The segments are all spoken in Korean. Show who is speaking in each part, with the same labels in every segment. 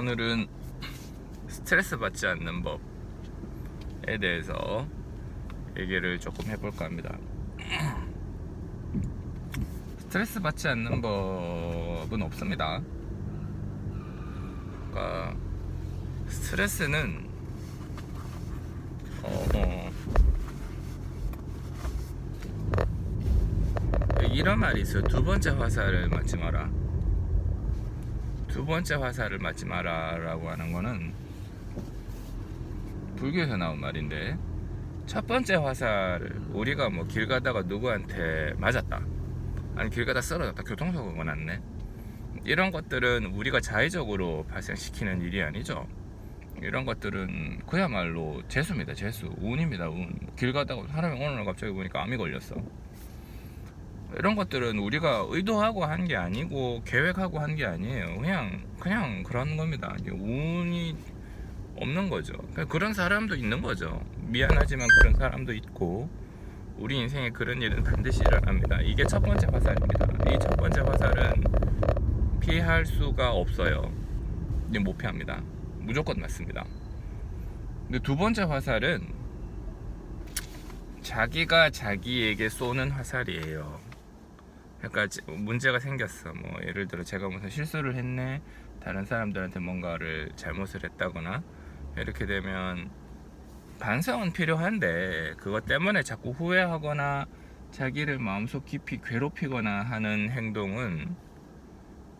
Speaker 1: 오늘은 스트레스 받지 않는 법에 대해서 얘기를 조금 해볼까 합니다. 스트레스 받지 않는 법은 없습니다. 그러니까 스트레스는 이런 말이 있어요. 두 번째 화살을 맞지 마라. 두 번째 화살을 맞지 마라 라고 하는 거는 불교에서 나온 말인데, 첫 번째 화살을 우리가 뭐 길 가다가 누구한테 맞았다, 아니 길 가다 쓰러졌다, 교통사고가 났네, 이런 것들은 우리가 자의적으로 발생시키는 일이 아니죠. 이런 것들은 그야말로 재수입니다. 재수, 운입니다. 운. 길 가다가 사람이 오늘 갑자기 보니까 암이 걸렸어. 이런 것들은 우리가 의도하고 한 게 아니고 계획하고 한 게 아니에요. 그냥 그런 겁니다. 운이 없는 거죠. 그런 사람도 있는 거죠. 미안하지만 그런 사람도 있고, 우리 인생에 그런 일은 반드시 일어납니다. 이게 첫 번째 화살입니다. 이 첫 번째 화살은 피할 수가 없어요. 못 피합니다. 무조건 맞습니다. 근데 두 번째 화살은 자기가 자기에게 쏘는 화살이에요. 그러니까 문제가 생겼어. 뭐 예를 들어 제가 무슨 실수를 했네, 다른 사람들한테 뭔가를 잘못을 했다거나, 이렇게 되면 반성은 필요한데 그것 때문에 자꾸 후회하거나 자기를 마음속 깊이 괴롭히거나 하는 행동은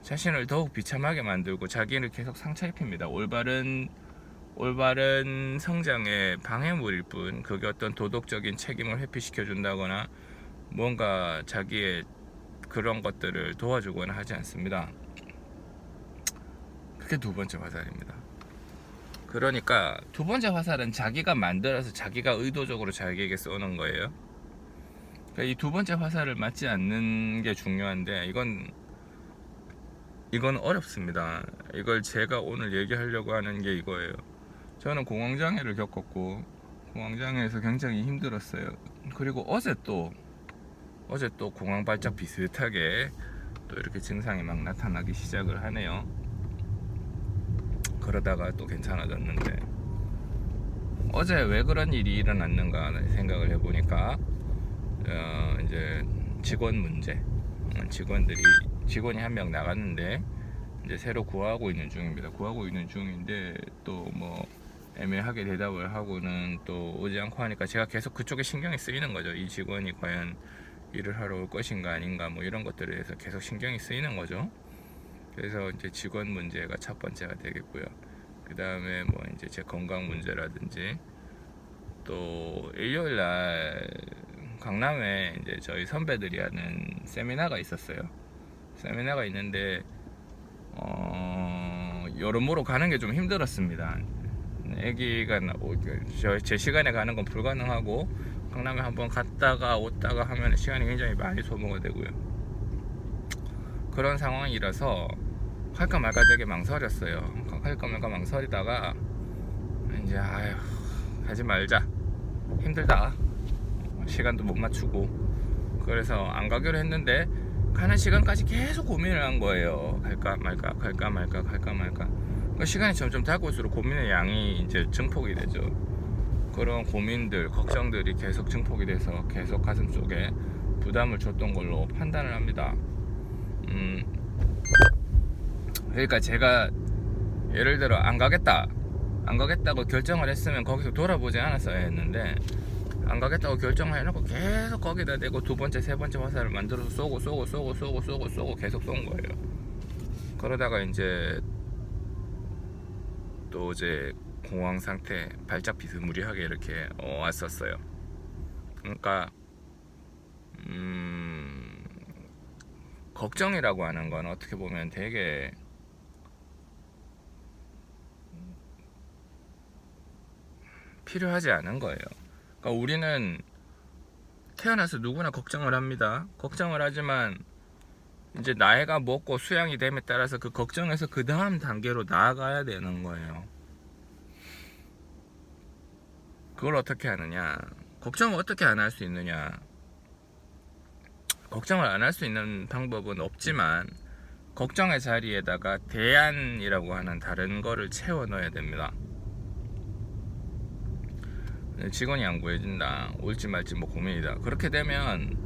Speaker 1: 자신을 더욱 비참하게 만들고 자기를 계속 상처 입힙니다. 올바른 성장의 방해물일 뿐, 그게 어떤 도덕적인 책임을 회피시켜 준다거나 뭔가 자기의 그런 것들을 도와주거나 하지 않습니다. 그게 두 번째 화살입니다. 그러니까 두 번째 화살은 자기가 만들어서 자기가 의도적으로 자기에게 쏘는 거예요. 그러니까 이 두 번째 화살을 맞지 않는 게 중요한데, 이건 어렵습니다. 이걸 제가 오늘 얘기하려고 하는 게 이거예요. 저는 공황장애를 겪었고 공황장애에서 굉장히 힘들었어요. 그리고 어제 또 공황발작 비슷하게 또 이렇게 증상이 막 나타나기 시작을 하네요. 그러다가 또 괜찮아졌는데, 어제 왜 그런 일이 일어났는가 생각을 해보니까 이제 직원 문제, 직원이 한 명 나갔는데 이제 새로 구하고 있는 중입니다. 구하고 있는 중인데 또 뭐 애매하게 대답을 하고는 또 오지 않고 하니까 제가 계속 그쪽에 신경이 쓰이는 거죠. 이 직원이 과연 일을 하러 올 것인가 아닌가, 뭐 이런 것들에 대해서 계속 신경이 쓰이는 거죠. 그래서 이제 직원 문제가 첫 번째가 되겠고요. 그 다음에 뭐 이제 제 건강 문제라든지, 또 일요일 날 강남에 이제 저희 선배들이 하는 세미나가 있었어요. 세미나가 있는데 여러모로 가는 게 좀 힘들었습니다. 애기가 제 시간에 가는 건 불가능하고, 강남에 한번 갔다가 왔다가 하면 시간이 굉장히 많이 소모가 되고요. 그런 상황이라서 할까 말까 되게 망설였어요. 할까 말까 망설이다가 이제 하지 말자, 힘들다, 시간도 못 맞추고, 그래서 안 가기로 했는데 가는 시간까지 계속 고민을 한 거예요. 갈까 말까. 그 시간이 점점 다가올수록 고민의 양이 이제 증폭이 되죠. 그런 고민들, 걱정들이 계속 증폭이 돼서 계속 가슴 속에 부담을 줬던 걸로 판단을 합니다. 그러니까 제가 예를 들어 안 가겠다고 결정을 했으면 거기서 돌아보지 않았어야 했는데, 안 가겠다고 결정을 해놓고 계속 거기다 대고 두 번째, 세 번째 화살을 만들어서 쏘고 계속 쏜 거예요. 그러다가 이제 또 이제 공황 상태, 발작 비스무리하게 이렇게 왔었어요. 그러니까 걱정이라고 하는 건 어떻게 보면 되게 필요하지 않은 거예요. 그러니까 우리는 태어나서 누구나 걱정을 합니다. 걱정을 하지만 이제 나이가 먹고 수양이 됨에 따라서 그 걱정에서 그 다음 단계로 나아가야 되는 거예요. 그걸 어떻게 하느냐, 걱정을 어떻게 안 할 수 있느냐. 걱정을 안 할 수 있는 방법은 없지만 걱정의 자리에다가 대안이라고 하는 다른 거를 채워 넣어야 됩니다. 직원이 안 구해진다, 올지 말지 뭐 고민이다, 그렇게 되면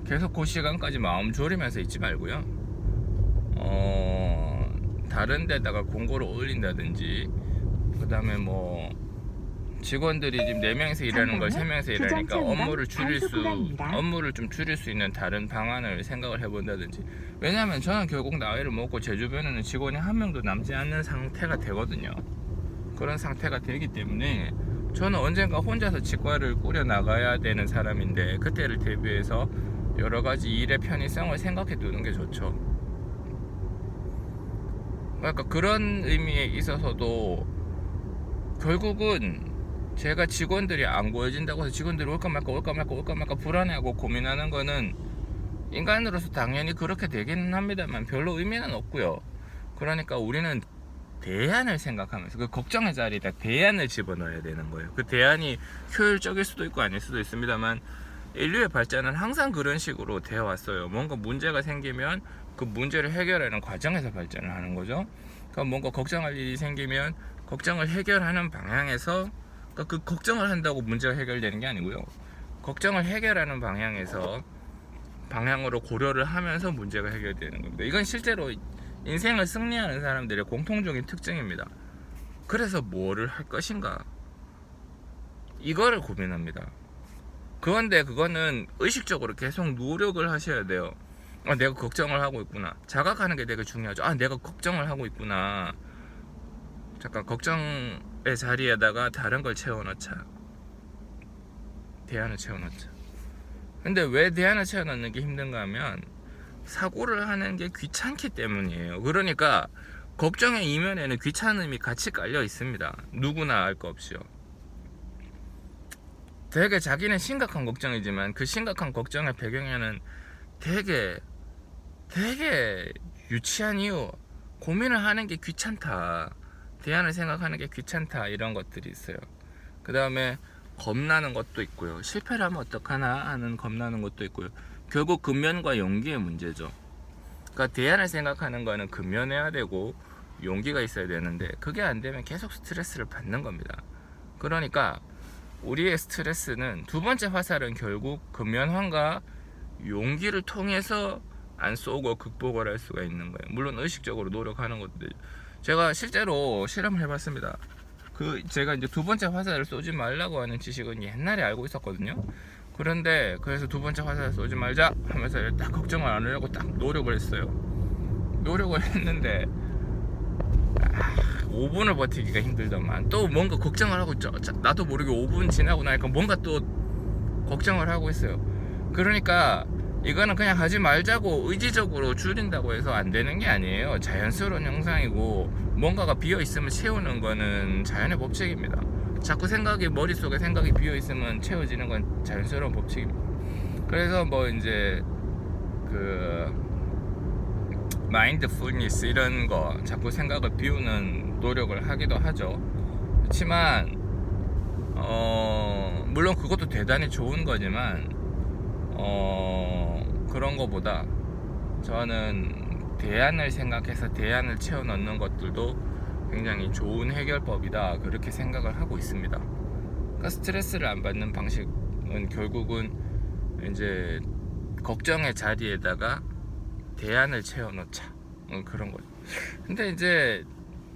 Speaker 1: 계속 그 시간까지 마음 졸이면서 있지 말고요, 다른 데다가 공고를 올린다든지, 그 다음에 뭐 직원들이 지금 4명이서 일하는 걸 3명이서 일하니까 업무를 좀 줄일 수 있는 다른 방안을 생각을 해본다든지. 왜냐하면 저는 결국 나이를 먹고 제 주변에는 직원이 한 명도 남지 않는 상태가 되거든요. 그런 상태가 되기 때문에 저는 언젠가 혼자서 치과를 꾸려 나가야 되는 사람인데, 그때를 대비해서 여러 가지 일의 편의성을 생각해 두는 게 좋죠. 그러니까 그런 의미에 있어서도 결국은 제가 직원들이 안 구해진다고 해서 직원들이 올까 말까 불안해하고 고민하는 거는 인간으로서 당연히 그렇게 되기는 합니다만 별로 의미는 없고요. 그러니까 우리는 대안을 생각하면서 그 걱정의 자리에다 대안을 집어넣어야 되는 거예요. 그 대안이 효율적일 수도 있고 아닐 수도 있습니다만, 인류의 발전은 항상 그런 식으로 되어 왔어요. 뭔가 문제가 생기면 그 문제를 해결하는 과정에서 발전을 하는 거죠. 그러니까 뭔가 걱정할 일이 생기면 걱정을 해결하는 방향에서, 그러니까 그 걱정을 한다고 문제가 해결되는 게 아니고요, 걱정을 해결하는 방향으로 고려를 하면서 문제가 해결되는 겁니다. 이건 실제로 인생을 승리하는 사람들의 공통적인 특징입니다. 그래서 뭐를 할 것인가, 이거를 고민합니다. 그런데 그거는 의식적으로 계속 노력을 하셔야 돼요. 내가 걱정을 하고 있구나. 자각하는 게 되게 중요하죠. 내가 걱정을 하고 있구나. 잠깐 걱정의 자리에다가 다른 걸 채워넣자. 대안을 채워넣자. 근데 왜 대안을 채워넣는 게 힘든가 하면 사고를 하는 게 귀찮기 때문이에요. 그러니까 걱정의 이면에는 귀찮음이 같이 깔려 있습니다. 누구나 알 거 없이요. 되게 자기는 심각한 걱정이지만 그 심각한 걱정의 배경에는 되게 유치한 이유, 고민을 하는 게 귀찮다, 대안을 생각하는 게 귀찮다, 이런 것들이 있어요. 그 다음에 겁나는 것도 있고요. 실패를 하면 어떡하나 하는 겁나는 것도 있고요. 결국 근면과 용기의 문제죠. 그러니까 대안을 생각하는 거는 근면해야 되고 용기가 있어야 되는데, 그게 안 되면 계속 스트레스를 받는 겁니다. 그러니까 우리의 스트레스는, 두 번째 화살은 결국 근면함과 용기를 통해서 안 쏘고 극복을 할 수가 있는 거예요. 물론 의식적으로 노력하는 것도 제가 실제로 실험을 해봤습니다. 제가 이제 두 번째 화살을 쏘지 말라고 하는 지식은 옛날에 알고 있었거든요. 그런데 그래서 두 번째 화살을 쏘지 말자 하면서 딱 걱정을 안 하려고 딱 노력을 했어요. 노력을 했는데 5분을 버티기가 힘들더만, 또 뭔가 걱정을 하고 있죠. 나도 모르게 5분 지나고 나니까 뭔가 또 걱정을 하고 있어요. 그러니까 이거는 그냥 하지 말자고 의지적으로 줄인다고 해서 안 되는 게 아니에요. 자연스러운 현상이고, 뭔가가 비어 있으면 채우는 거는 자연의 법칙입니다. 자꾸 머릿속에 생각이 비어 있으면 채워지는 건 자연스러운 법칙입니다. 그래서 뭐 이제 마인드풀니스 이런 거, 자꾸 생각을 비우는 노력을 하기도 하죠. 그렇지만 물론 그것도 대단히 좋은 거지만 그런 거보다 저는 대안을 생각해서 대안을 채워 넣는 것들도 굉장히 좋은 해결법이다, 그렇게 생각을 하고 있습니다. 그러니까 스트레스를 안 받는 방식은 결국은 이제 걱정의 자리에다가 대안을 채워 넣자, 그런 거죠. 근데 이제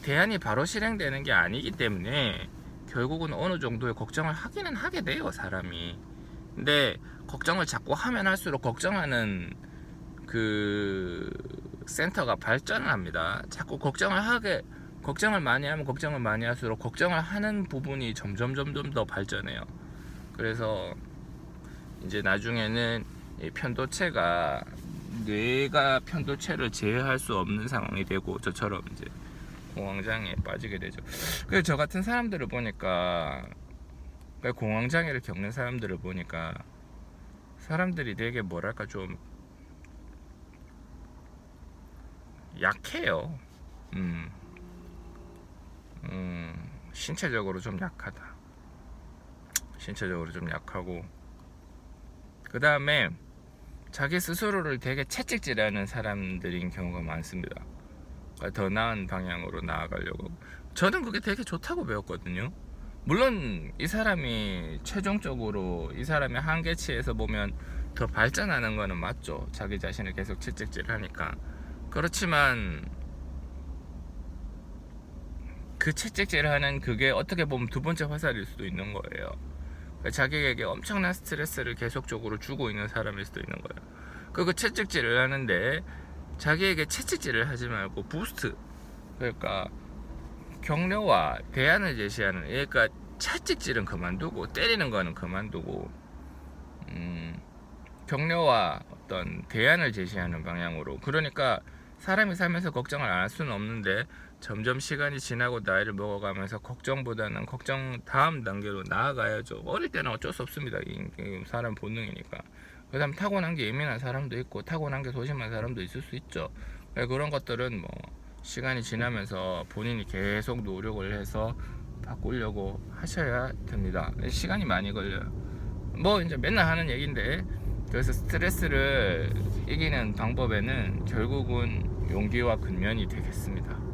Speaker 1: 대안이 바로 실행되는 게 아니기 때문에 결국은 어느 정도의 걱정을 하기는 하게 돼요, 사람이. 근데 걱정을 자꾸 하면 할수록 걱정하는 그 센터가 발전을 합니다. 자꾸 걱정을 많이 하면 걱정을 많이 할수록 걱정을 하는 부분이 점점 더 발전해요. 그래서 이제 나중에는 이 편도체가, 뇌가 편도체를 제어할 수 없는 상황이 되고, 저처럼 이제 공황장애에 빠지게 되죠. 그래서 저 같은 사람들을 보니까, 공황장애를 겪는 사람들을 보니까 사람들이 되게 뭐랄까 좀 약해요. 신체적으로 좀 약하다. 신체적으로 좀 약하고, 그 다음에 자기 스스로를 되게 채찍질하는 사람들인 경우가 많습니다. 그러니까 더 나은 방향으로 나아가려고. 저는 그게 되게 좋다고 배웠거든요. 물론 이 사람이 최종적으로 이 사람의 한계치에서 보면 더 발전하는 거는 맞죠. 자기 자신을 계속 채찍질하니까. 그렇지만 그 채찍질하는 그게 어떻게 보면 두 번째 화살일 수도 있는 거예요. 그러니까 자기에게 엄청난 스트레스를 계속적으로 주고 있는 사람일 수도 있는 거예요. 그 채찍질을 하는데 자기에게 채찍질을 하지 말고 부스트, 그러니까 격려와 대안을 제시하는, 그러니까 채찍질은 그만두고 때리는 거는 그만두고 격려와 어떤 대안을 제시하는 방향으로. 그러니까 사람이 살면서 걱정을 안 할 수는 없는데 점점 시간이 지나고 나이를 먹어가면서 걱정보다는 걱정 다음 단계로 나아가야죠. 어릴 때는 어쩔 수 없습니다. 이 사람 본능이니까. 그 다음 타고난 게 예민한 사람도 있고 타고난 게 소심한 사람도 있을 수 있죠. 그런 것들은 뭐 시간이 지나면서 본인이 계속 노력을 해서 바꾸려고 하셔야 됩니다. 시간이 많이 걸려요. 뭐 이제 맨날 하는 얘기인데, 그래서 스트레스를 이기는 방법에는 결국은 용기와 근면이 되겠습니다.